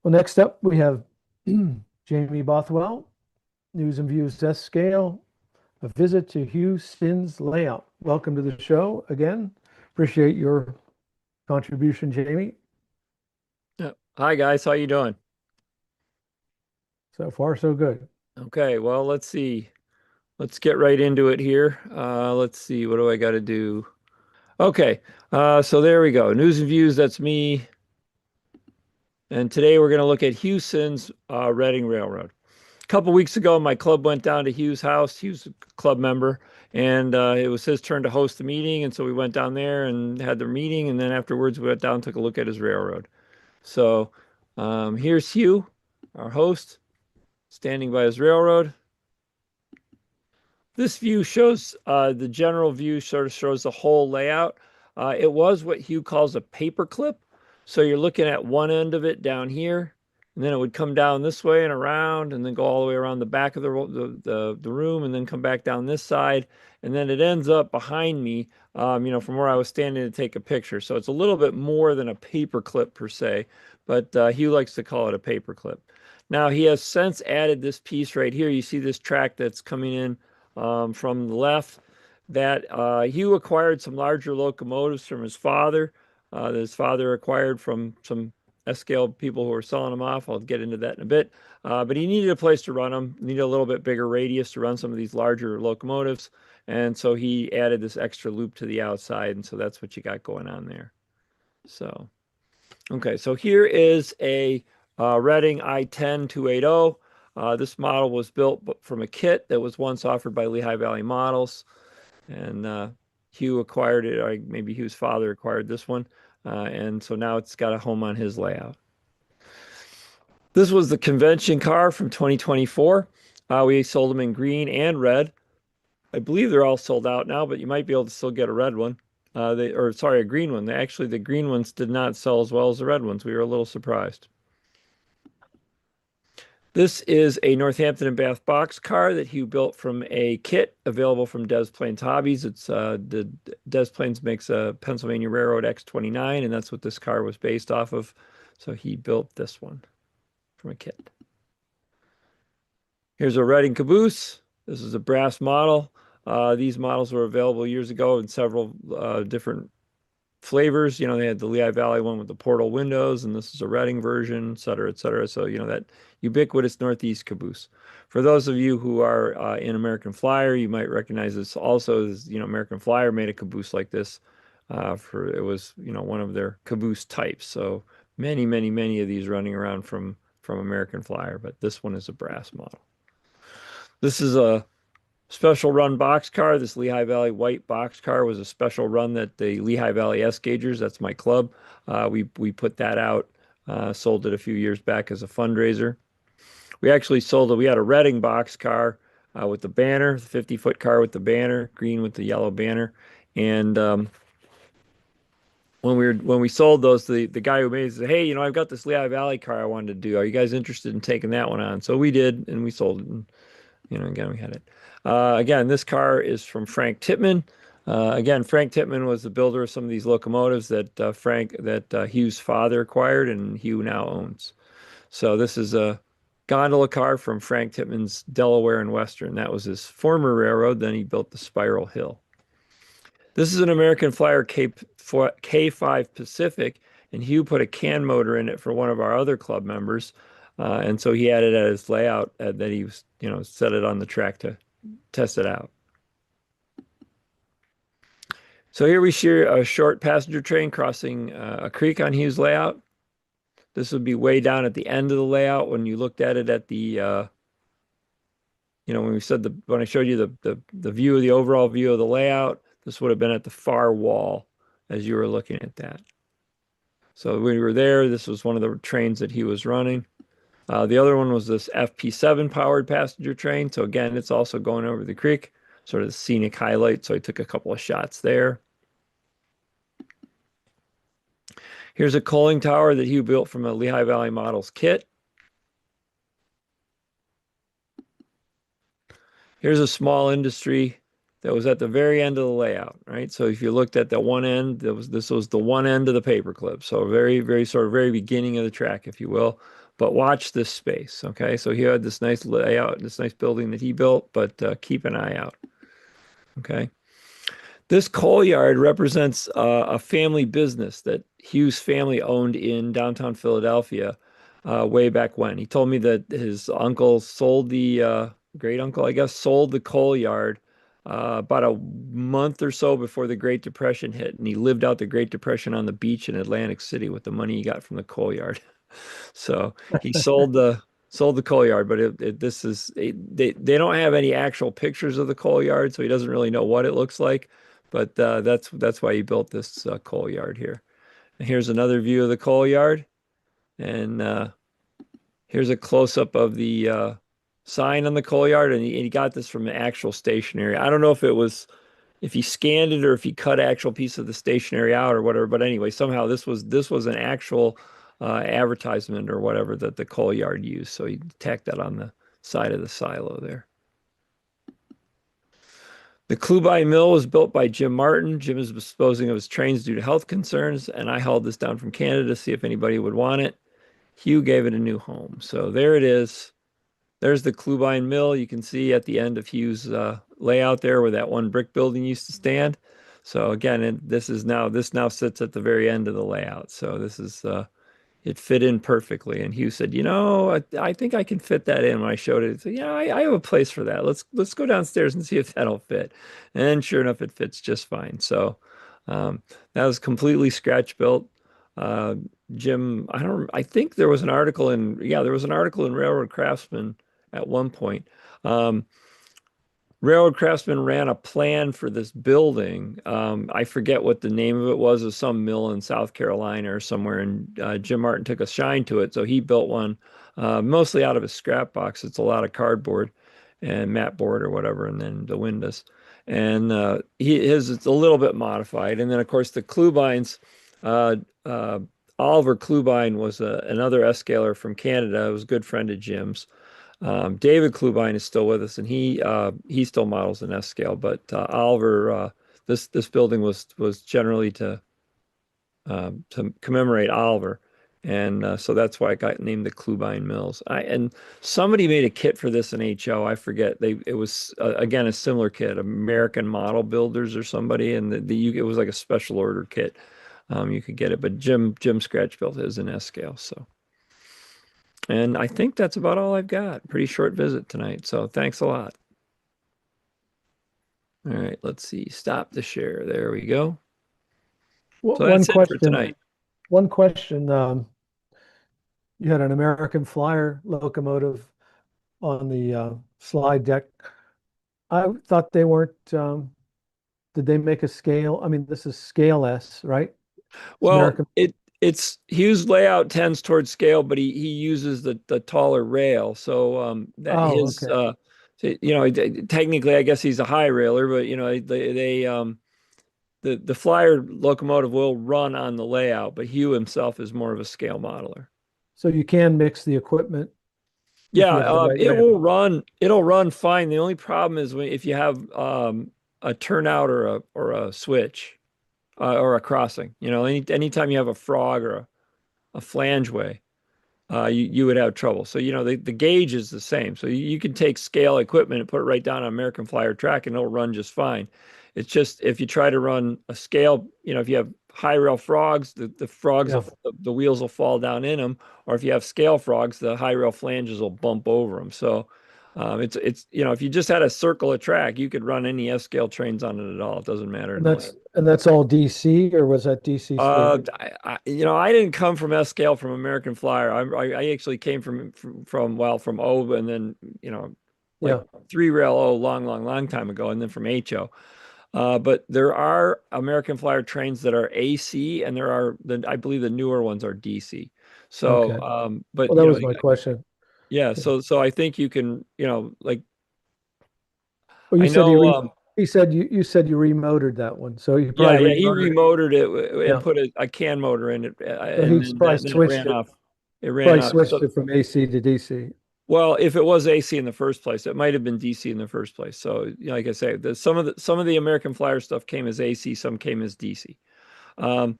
Well, next up, we have Jamie Bothwell, News and Views Desk Scale, a visit to Hugh Sinn's layout. Welcome to the show again. Appreciate your contribution, Jamie. Yeah. Hi guys, how you doing? So far, so good. Okay, well, let's see. Let's get right into it here. Let's see, what do I got to do? Okay, so there we go. News and views, that's me. And today we're going to look at Houston's Reading Railroad. A couple weeks ago, my club went down to Hugh's house. Hugh's a club member, and it was his turn to host the meeting. And so we went down there and had the meeting. And then afterwards, we went down and took a look at his railroad. So here's Hugh, our host, standing by his railroad. This view shows the general view sort of shows the whole layout. It was what Hugh calls a paper clip. So you're looking at one end of it down here, and then it would come down this way and around, and then go all the way around the back of the room, and then come back down this side, and then it ends up behind me, from where I was standing to take a picture. So it's a little bit more than a paper clip per se, but Hugh likes to call it a paper clip. Now he has since added this piece right here. You see this track that's coming in from the left, that Hugh acquired some larger locomotives from his father, that his father acquired from some S-scale people who were selling them off. I'll get into that in a bit. But he needed a place to run them, needed a little bit bigger radius to run some of these larger locomotives. And so he added this extra loop to the outside. And so that's what you got going on there. So, okay, so here is a Reading I-10 280. This model was built from a kit that was once offered by Lehigh Valley Models, and Hugh acquired it, or maybe Hugh's father acquired this one, and so now it's got a home on his layout. This was the convention car from 2024. We sold them in green and red. I believe they're all sold out now, but you might be able to still get a red one. A green one. Actually, the green ones did not sell as well as the red ones. We were a little surprised. This is a Northampton and Bath box car that Hugh built from a kit available from Des Plaines Hobbies. It's the Des Plaines makes a Pennsylvania Railroad X29, and that's what this car was based off of. So he built this one from a kit. Here's a Reading caboose. This is a brass model. These models were available years ago in several different flavors. They had the Lehigh Valley one with the portal windows, and this is a Reading version, et cetera, et cetera. So, that ubiquitous Northeast caboose. For those of you who are in American Flyer, you might recognize this also as, American Flyer made a caboose like this. It was, one of their caboose types. So many, many, many of these running around from American Flyer, but this one is a brass model. This is a special run boxcar. This Lehigh Valley white boxcar was a special run that the Lehigh Valley S-Gaugers, that's my club, we put that out, sold it a few years back as a fundraiser. We actually sold it. We had a Reading boxcar with the banner, the 50-foot car with the banner, green with the yellow banner. And when we sold those, the guy who made it said, "Hey, I've got this Lehigh Valley car I wanted to do. Are you guys interested in taking that one on?" So we did, and we sold it. And, again, we had it. Again, this car is from Frank Tittman. Again, Frank Tittman was the builder of some of these locomotives that Hugh's father acquired and Hugh now owns. So this is a gondola car from Frank Tittman's Delaware and Western. That was his former railroad. Then he built the Spiral Hill. This is an American Flyer K5 Pacific, and Hugh put a can motor in it for one of our other club members. And so he added at his layout that he was, set it on the track to test it out. So here we see a short passenger train crossing a creek on Hugh's layout. This would be way down at the end of the layout when you looked at it at the, when I showed you the view of the overall view of the layout, this would have been at the far wall as you were looking at that. So when we were there, this was one of the trains that he was running. The other one was this FP7 powered passenger train. So again, it's also going over the creek, sort of the scenic highlight. So I took a couple of shots there. Here's a coaling tower that Hugh built from a Lehigh Valley Models kit. Here's a small industry that was at the very end of the layout, right? So if you looked at the one end, this was the one end of the paperclip. So very, very sort of very beginning of the track, if you will. But watch this space, okay? So he had this nice layout, this nice building that he built, but keep an eye out, okay? This coal yard represents a family business that Hugh's family owned in downtown Philadelphia way back when. He told me that his uncle sold great uncle, I guess, sold the coal yard about a month or so before the Great Depression hit. And he lived out the Great Depression on the beach in Atlantic City with the money he got from the coal yard. So he sold the coal yard, but they don't have any actual pictures of the coal yard, so he doesn't really know what it looks like. But that's why he built this coal yard here. And here's another view of the coal yard, and here's a close up of the sign on the coal yard, and he got this from an actual stationery. I don't know if he scanned it or if he cut actual piece of the stationery out or whatever. But anyway, somehow this was an actual advertisement or whatever that the coal yard used. So he tacked that on the side of the silo there. The Clubine Mill was built by Jim Martin. Jim is disposing of his trains due to health concerns, and I hauled this down from Canada to see if anybody would want it. Hugh gave it a new home. So there it is. There's the Clubine Mill. You can see at the end of Hugh's layout there where that one brick building used to stand. So again, this now sits at the very end of the layout. So this is it fit in perfectly. And Hugh said, I think I can fit that in when I showed it. He said, yeah, I have a place for that. Let's go downstairs and see if that'll fit. And sure enough, it fits just fine. So that was completely scratch built. Uh, Jim, I think there was an article there was an article in Railroad Craftsman at one point. Railroad Craftsman ran a plan for this building. I forget what the name of it was. It was some mill in South Carolina or somewhere, and Jim Martin took a shine to it. So he built one mostly out of a scrap box. It's a lot of cardboard and mat board or whatever, and then the windows. And his it's a little bit modified. And then of course the Clubines, uh, uh, Oliver Clubine was another S-scaler from Canada. It was a good friend of Jim's. David Klubine is still with us, and he still models an S scale. But Oliver, this building was generally to commemorate Oliver, and so that's why it got named the Klubine Mills. And somebody made a kit for this in HO. I forget. It was again a similar kit, American Model Builders or somebody, and it was like a special order kit. You could get it, but Jim Scratch built his in S scale, so. And I think that's about all I've got. Pretty short visit tonight. So thanks a lot. All right, let's see. Stop the share. There we go. So One that's it for question. tonight. One question. You had an American Flyer locomotive on the slide deck. I thought they weren't. Did they make a scale? I mean, this is scale S, right? It's Well, American. it's Hugh's layout tends towards scale, but he uses the taller rail. So that Oh, his okay. technically I guess he's a high railer, but the Flyer locomotive will run on the layout, but Hugh himself is more of a scale modeler. So you can mix the equipment if Yeah, you have the right it rail. will run. It'll run fine. The only problem is if you have a turnout or a switch or a crossing. Anytime you have a frog or a flangeway, you would have trouble. So the gauge is the same. So you can take scale equipment and put it right down on American Flyer track, and it'll run just fine. It's just if you try to run a scale, if you have high rail frogs, the frogs Yeah. the wheels will fall down in them, or if you have scale frogs, the high rail flanges will bump over them. So it's if you just had a circle of track, you could run any S scale trains on it at all. It doesn't matter in And the way. that's all DC or was that DCC? I didn't come from S scale from American Flyer. I actually came from O, and then like Yeah. three rail O long time ago, and then from HO. But there are American Flyer trains that are AC, and I believe the newer ones are DC. So, Okay. but Well, that was my question. yeah. Yeah. So I think you can, like Well, I know, you said you remotored that one. So you yeah, probably yeah. He remotored. remotored it and Yeah. put a CAN motor in it, So and he's then probably then it switched ran it, off. It ran probably off. switched So it from AC to DC. Well, if it was AC in the first place, it might have been DC in the first place. So, like I say, some of the American Flyer stuff came as AC, some came as DC. Um,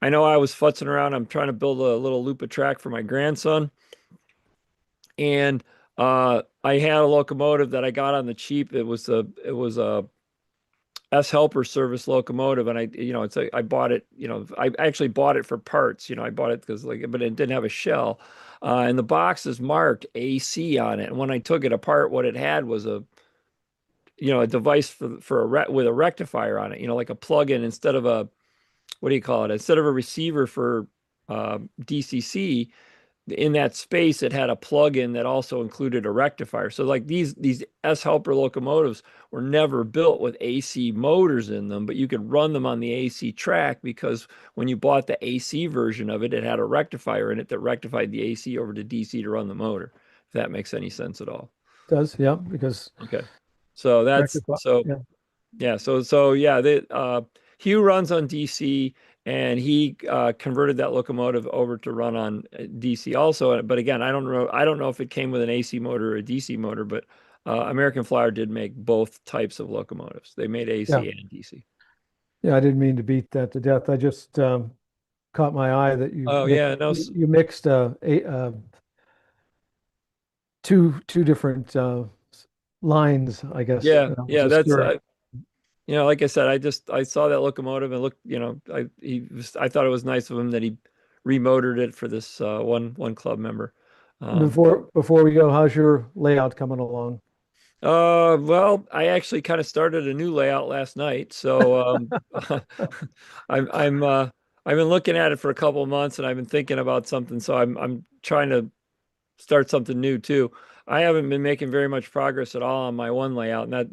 I know I was futzing around. I'm trying to build a little loop of track for my grandson, and I had a locomotive that I got on the cheap. It was a S Helper service locomotive, and I bought it. I actually bought it for parts. I bought it because but it didn't have a shell, and the box is marked AC on it. And when I took it apart, what it had was a device for with a rectifier on it. Like a plug-in instead of a what do you call it? Instead of a receiver for DCC, in that space it had a plug-in that also included a rectifier. So like these S helper locomotives were never built with AC motors in them, but you could run them on the AC track because when you bought the AC version of it, it had a rectifier in it that rectified the AC over to DC to run the motor. If that makes any sense at all. Does, yeah, because Okay. So that's rectify, so yeah. yeah, yeah, Hugh runs on DC, and he converted that locomotive over to run on DC also. But again, I don't know if it came with an AC motor or a DC motor, but American Flyer did make both types of locomotives. They made Yeah. AC and DC. Yeah, I didn't mean to beat that to death. I just caught my eye that Oh yeah, no, you mixed two different lines, I guess. yeah, That was yeah. a stir. Like I said, I saw that locomotive and looked, I thought it was nice of him that he remotored it for this one club member. Um, Before we go, how's your layout coming along? well, I actually kind of started a new layout last night, so I've been looking at it for a couple of months, and I've been thinking about something, so I'm trying to start something new too. I haven't been making very much progress at all on my one layout, and that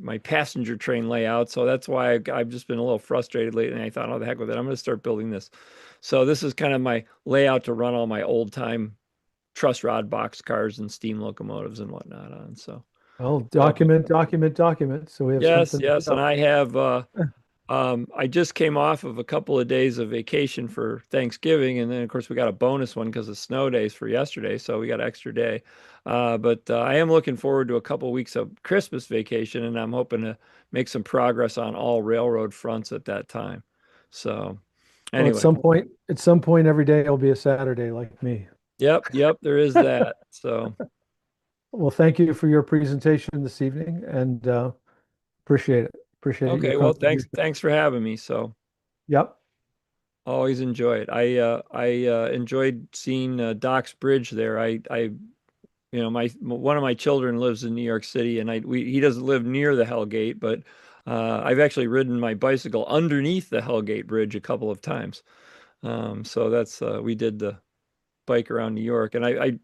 my passenger train layout. So that's why I've just been a little frustrated lately. And I thought, oh, the heck with it, I'm going to start building this. So this is kind of my layout to run all my old time truss rod box cars and steam locomotives and whatnot on. Well, So document, so we have yes, something to yes, and show. I have I just came off of a couple of days of vacation for Thanksgiving, and then of course we got a bonus one because of snow days for yesterday, so we got an extra day. But I am looking forward to a couple of weeks of Christmas vacation, and I'm hoping to make some progress on all railroad fronts at that time. So Well, anyway, at some point every day will be a Saturday like me. yep, there is that. So Well, thank you for your presentation this evening and appreciate it. Appreciate your okay, well, contribution. thanks for having me. So. Yep. Always enjoy it. I enjoyed seeing Doc's Bridge there. My one of my children lives in New York City, and he doesn't live near the Hellgate, but I've actually ridden my bicycle underneath the Hellgate Bridge a couple of times. So that's we did the bike around New York, and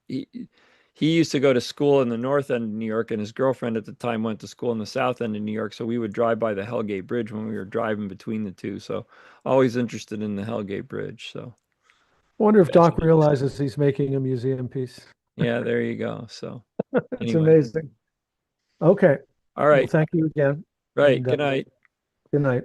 he used to go to school in the north end of New York, and his girlfriend at the time went to school in the south end of New York. So we would drive by the Hellgate Bridge when we were driving between the two. So always interested in the Hellgate Bridge. So I wonder if Doc fascinating stuff. realizes he's making a museum piece. Yeah, there you go. So It's anyway, amazing. Okay. all Well, right, thank you again right. and Good night. good night.